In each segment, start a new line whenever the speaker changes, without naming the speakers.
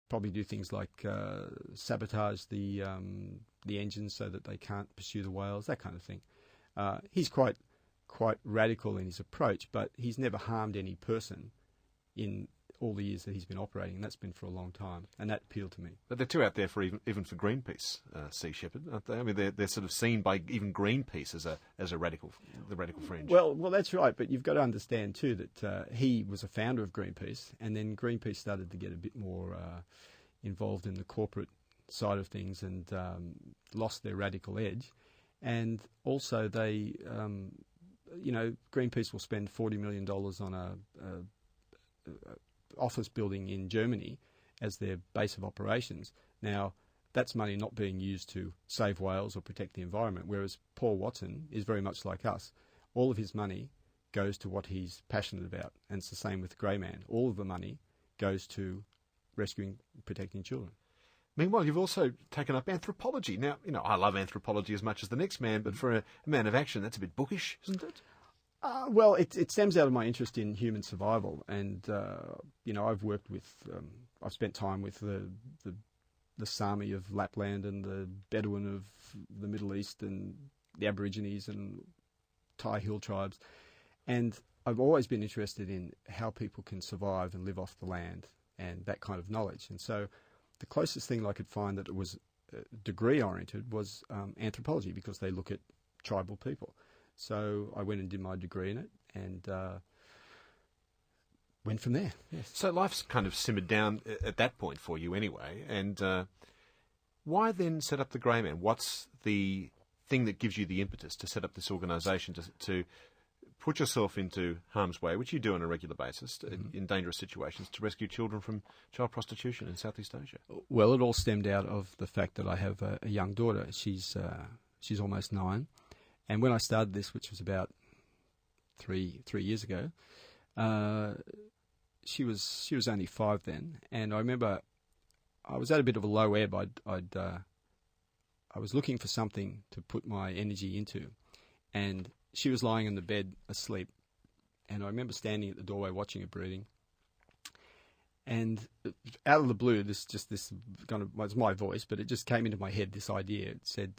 probably do things like sabotage the engines so that they can't pursue the whales, that kind of thing. He's quite radical in his approach, but he's never harmed any person in all the years that he's been operating, and that's been for a long time, and that appealed to me.
But they're too out there for even for Greenpeace, Sea Shepherd, aren't they? I mean, they're sort of seen by even Greenpeace as the radical fringe.
Well, that's right, but you've got to understand too that he was a founder of Greenpeace, and then Greenpeace started to get a bit more involved in the corporate side of things and lost their radical edge, and also they, Greenpeace will spend $40 million on a office building in Germany as their base of operations. Now, that's money not being used to save whales or protect the environment, whereas Paul Watson is very much like us. All of his money goes to what he's passionate about, and it's the same with Greyman. All of the money goes to rescuing, protecting children.
Meanwhile, you've also taken up anthropology. Now, I love anthropology as much as the next man, but for a man of action, that's a bit bookish, isn't it?
Well, it stems out of my interest in human survival, and I've worked with, I've spent time with the Sami of Lapland and the Bedouin of the Middle East and the Aborigines and Thai hill tribes, and I've always been interested in how people can survive and live off the land and that kind of knowledge. And so, the closest thing I could find that it was degree oriented was anthropology, because they look at tribal people. So I went and did my degree in it and went from there. Yes.
So life's kind of simmered down at that point for you anyway. And why then set up the Greyman? What's the thing that gives you the impetus to set up this organisation, to put yourself into harm's way, which you do on a regular basis, in dangerous situations, to rescue children from child prostitution in Southeast Asia?
Well, it all stemmed out of the fact that I have a young daughter. She's almost 9. And when I started this, which was about three years ago, she was only 5 then. And I remember I was at a bit of a low ebb. I was looking for something to put my energy into, and she was lying in the bed asleep. And I remember standing at the doorway watching her breathing. And out of the blue, this kind of, well, it's my voice, but it just came into my head, this idea. It said,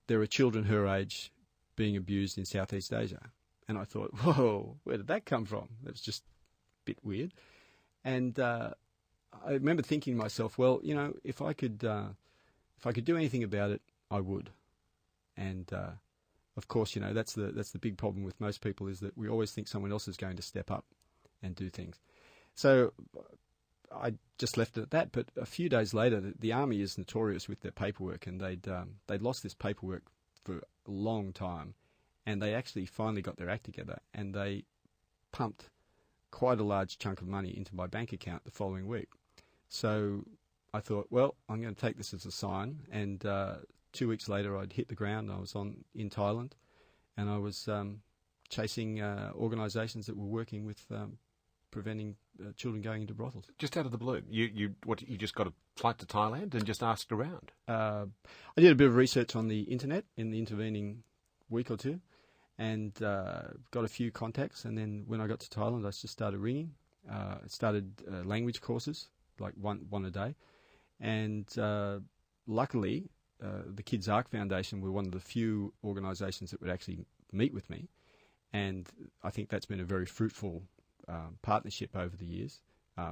there are children her age being abused in Southeast Asia. And I thought, whoa, where did that come from? That was just a bit weird. And I remember thinking to myself, well, if I could do anything about it, I would. And of course, that's the big problem with most people, is that we always think someone else is going to step up and do things. So I just left it at that. But a few days later, the army is notorious with their paperwork, and they'd lost this paperwork for a long time, and they actually finally got their act together, and they pumped quite a large chunk of money into my bank account the following week. So I thought, well, I'm going to take this as a sign, and 2 weeks later I'd hit the ground. I was in Thailand, and I was chasing organisations that were working with preventing children going into brothels.
Just out of the blue, you just got a flight to Thailand and just asked around?
I did a bit of research on the internet in the intervening week or two, and got a few contacts. And then when I got to Thailand, I just started ringing. Started language courses, like one a day, and luckily, the Kids Ark Foundation were one of the few organisations that would actually meet with me, and I think that's been a very fruitful partnership over the years,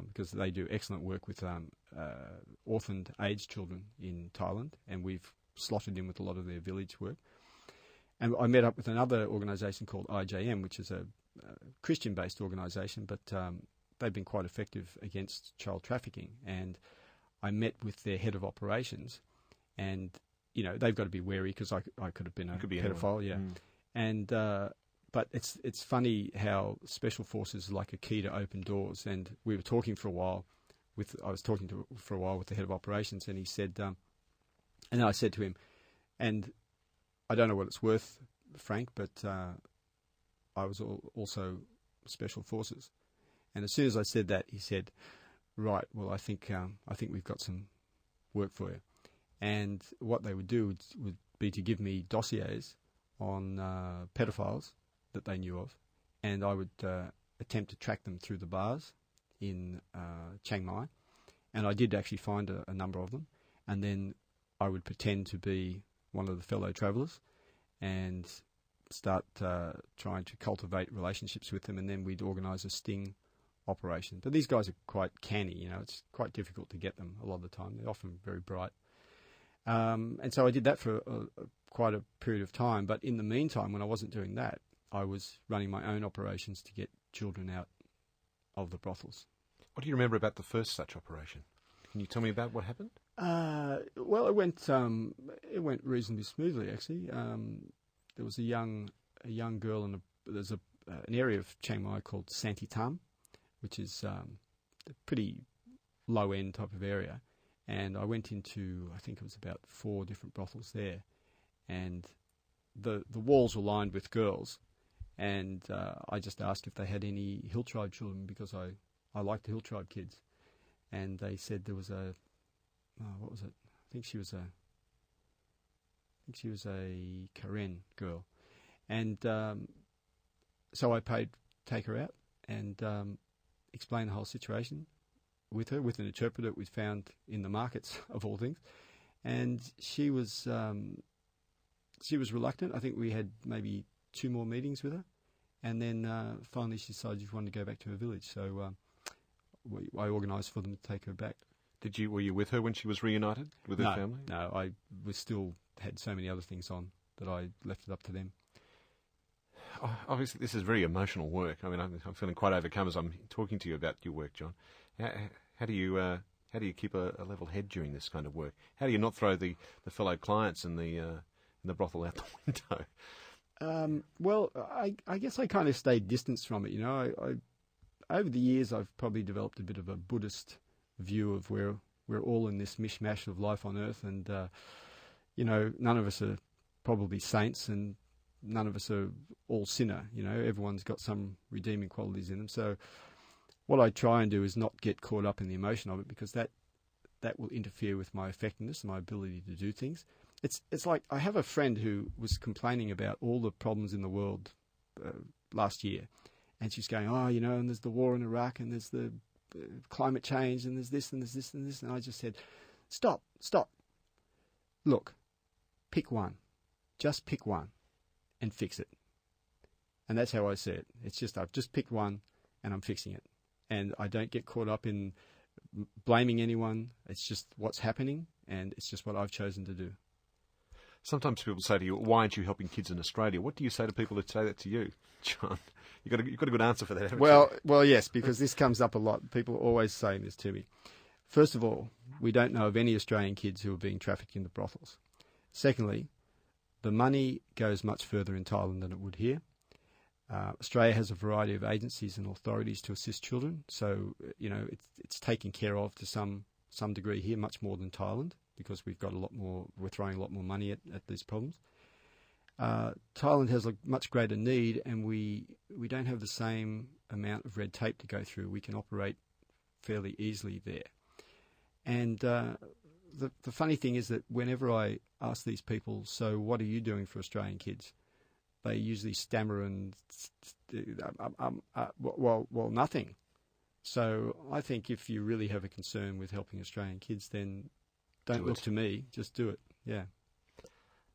because they do excellent work with orphaned aged children in Thailand, and we've slotted in with a lot of their village work. And I met up with another organisation called IJM, which is a Christian-based organisation, but they've been quite effective against child trafficking. And I met with their head of operations, and they've got to be wary, because I could have been a pedophile, yeah. And but it's funny how special forces are like a key to open doors. And we were talking for a while with the head of operations, and he said, and then I said to him, and I don't know what it's worth, Frank, but I was also special forces. And as soon as I said that, he said, right, well, I think we've got some work for you. And what they would do would be to give me dossiers on pedophiles that they knew of, and I would attempt to track them through the bars in Chiang Mai, And I did actually find a number of them. And then I would pretend to be one of the fellow travellers and start trying to cultivate relationships with them, and then we'd organise a sting operation. But these guys are quite canny, you know, it's quite difficult to get them a lot of the time. They're often very bright. And so I did that for quite a period of time. But in the meantime, when I wasn't doing that, I was running my own operations to get children out of the brothels.
What do you remember about the first such operation? Can you tell me about what happened?
Well, it went reasonably smoothly, actually. There was a young girl, and there's an area of Chiang Mai called Santitam, which is a pretty low-end type of area. And I went into, I think it was about 4 different brothels there, and the walls were lined with girls. And I just asked if they had any Hill Tribe children, because I liked the Hill Tribe kids. And they said there was what was it? I think she was a Karen girl. And so I paid to take her out and explain the whole situation with her, with an interpreter we'd found in the markets, of all things. And she was reluctant. I think we had maybe 2 more meetings with her. And then finally she decided she wanted to go back to her village. So I organised for them to take her back.
Were you with her when she was reunited with her family?
No, I was still had so many other things on that I left it up to them.
Obviously, this is very emotional work. I mean, I'm feeling quite overcome as I'm talking to you about your work, John. How do you keep a level head during this kind of work? How do you not throw the fellow clients in the brothel out the window?
Well, I guess I kind of stayed distanced from it. You know, I over the years I've probably developed a bit of a Buddhist view of where we're all in this mishmash of life on earth, and you know, none of us are probably saints, and none of us are all sinner. You know, everyone's got some redeeming qualities in them. So what I try and do is not get caught up in the emotion of it, because that will interfere with my effectiveness and my ability to do things. It's like I have a friend who was complaining about all the problems in the world last year, and she's going, oh, you know, and there's the war in Iraq, and there's the climate change, and there's this and there's this and this. And I just said, stop. Look, pick one. Just pick one and fix it. And that's how I see it. It's just I've just picked one and I'm fixing it. And I don't get caught up in blaming anyone. It's just what's happening, and it's just what I've chosen to do.
Sometimes people say to you, why aren't you helping kids in Australia? What do you say to people that say that to you, John? You've got a good answer for that, haven't you?
Well, yes, because this comes up a lot. People are always saying this to me. First of all, we don't know of any Australian kids who are being trafficked into brothels. Secondly, the money goes much further in Thailand than it would here. Australia has a variety of agencies and authorities to assist children, so you know it's taken care of to some degree here, much more than Thailand, because we've got a lot more. We're throwing a lot more money at these problems. Thailand has a much greater need, and we don't have the same amount of red tape to go through. We can operate fairly easily there. And the funny thing is that whenever I ask these people, so what are you doing for Australian kids? They usually stammer and, well, nothing. So I think if you really have a concern with helping Australian kids, then don't look to me, just do it, yeah.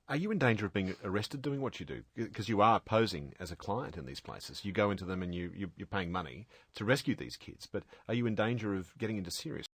Are you in danger of being arrested doing what you do? Because you are posing as a client in these places. You go into them and you're paying money to rescue these kids, but are you in danger of getting into serious